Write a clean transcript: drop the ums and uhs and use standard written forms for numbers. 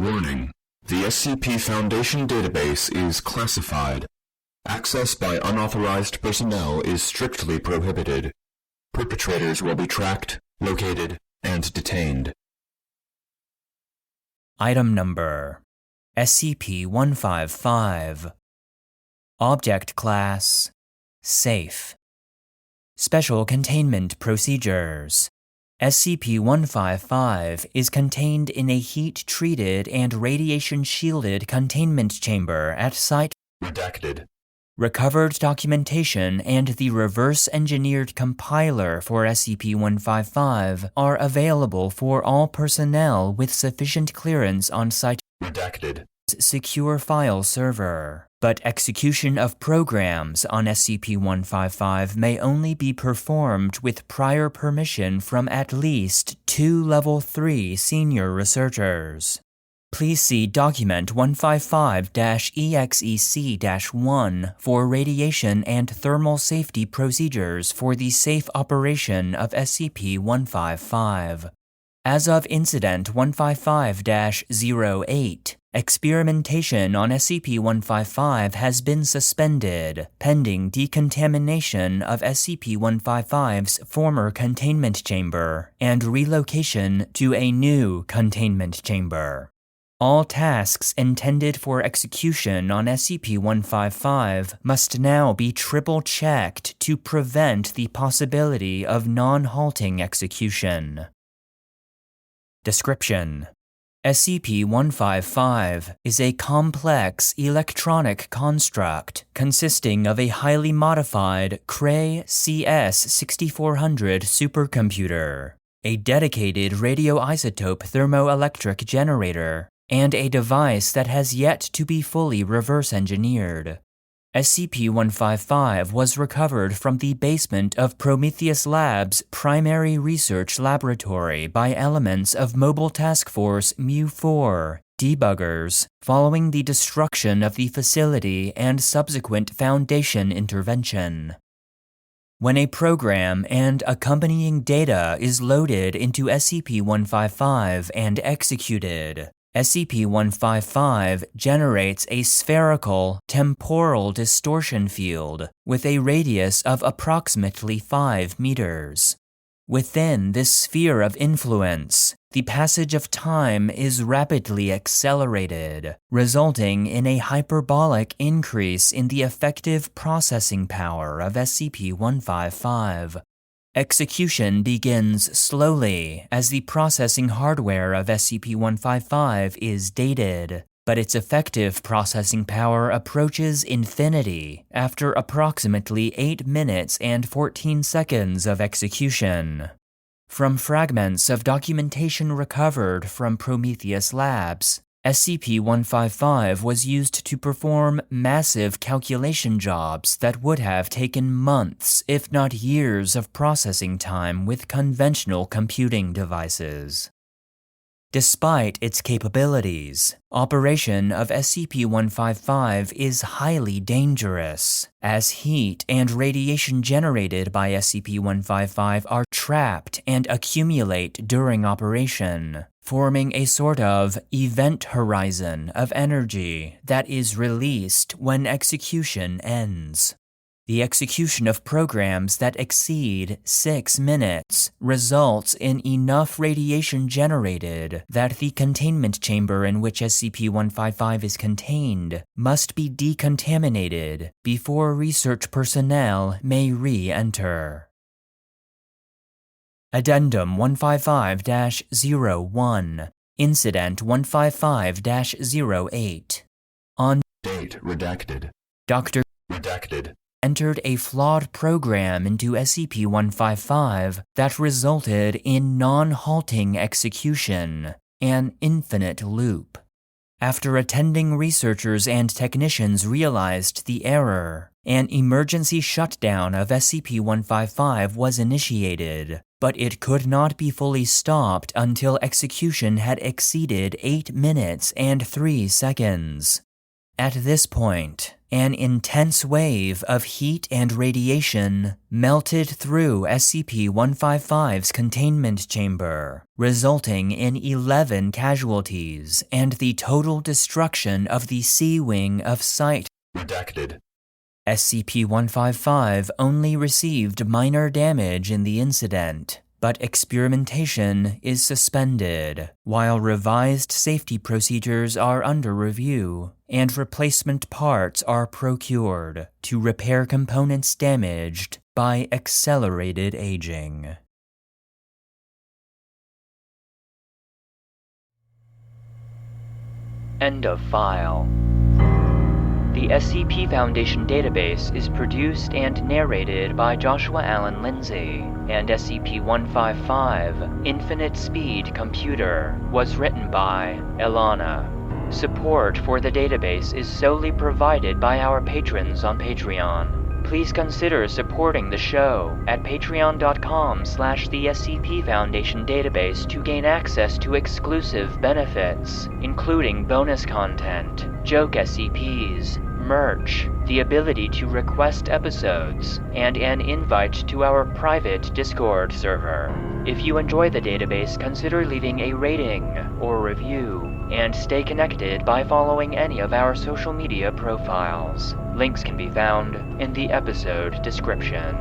Warning: the SCP Foundation database is classified. Access by unauthorized personnel is strictly prohibited. Perpetrators will be tracked, located, and detained. Item Number: SCP-155. Object Class: Safe. Special Containment Procedures: SCP-155 is contained in a heat-treated and radiation-shielded containment chamber at Site Redacted. Recovered documentation and the reverse-engineered compiler for SCP-155 are available for all personnel with sufficient clearance on Site Redacted. Secure File Server, but execution of programs on SCP-155 may only be performed with prior permission from at least 2 Level 3 senior researchers. Please see Document 155-EXEC-1 for radiation and thermal safety procedures for the safe operation of SCP-155. As of Incident 155-08, experimentation on SCP-155 has been suspended, pending decontamination of SCP-155's former containment chamber and relocation to a new containment chamber. All tasks intended for execution on SCP-155 must now be triple-checked to prevent the possibility of non-halting execution. Description: SCP-155 is a complex electronic construct consisting of a highly modified Cray CS6400 supercomputer, a dedicated radioisotope thermoelectric generator, and a device that has yet to be fully reverse-engineered. SCP-155 was recovered from the basement of Prometheus Labs' primary research laboratory by elements of Mobile Task Force Mu-4 debuggers following the destruction of the facility and subsequent Foundation intervention. When a program and accompanying data is loaded into SCP-155 and executed, SCP-155 generates a spherical temporal distortion field with a radius of approximately 5 meters. Within this sphere of influence, the passage of time is rapidly accelerated, resulting in a hyperbolic increase in the effective processing power of SCP-155. Execution begins slowly as the processing hardware of SCP-155 is dated, but its effective processing power approaches infinity after approximately 8 minutes and 14 seconds of execution. From fragments of documentation recovered from Prometheus Labs, SCP-155 was used to perform massive calculation jobs that would have taken months, if not years, of processing time with conventional computing devices. Despite its capabilities, operation of SCP-155 is highly dangerous, as heat and radiation generated by SCP-155 are trapped and accumulate during operation, forming a sort of event horizon of energy that is released when execution ends. The execution of programs that exceed 6 minutes results in enough radiation generated that the containment chamber in which SCP-155 is contained must be decontaminated before research personnel may re-enter. Addendum 155-01, Incident 155-08. On Date redacted. Dr. Redacted. Entered a flawed program into SCP-155 that resulted in non-halting execution, an infinite loop. After attending researchers and technicians realized the error, an emergency shutdown of SCP-155 was initiated, but it could not be fully stopped until execution had exceeded 8 minutes and 3 seconds. At this point, an intense wave of heat and radiation melted through SCP-155's containment chamber, resulting in 11 casualties and the total destruction of the C wing of Site. Redacted. SCP-155 only received minor damage in the incident, but experimentation is suspended, while revised safety procedures are under review, and replacement parts are procured to repair components damaged by accelerated aging. End of file. The SCP Foundation database is produced and narrated by Joshua Alan Lindsay, and SCP-155, Infinite Speed Computer, was written by Aelanna. Support for the database is solely provided by our patrons on Patreon. Please consider supporting the show at patreon.com/the SCP Foundation database to gain access to exclusive benefits, including bonus content, joke SCPs, merch, the ability to request episodes, and an invite to our private Discord server. If you enjoy the database, consider leaving a rating or review, and stay connected by following any of our social media profiles. Links can be found in the episode description.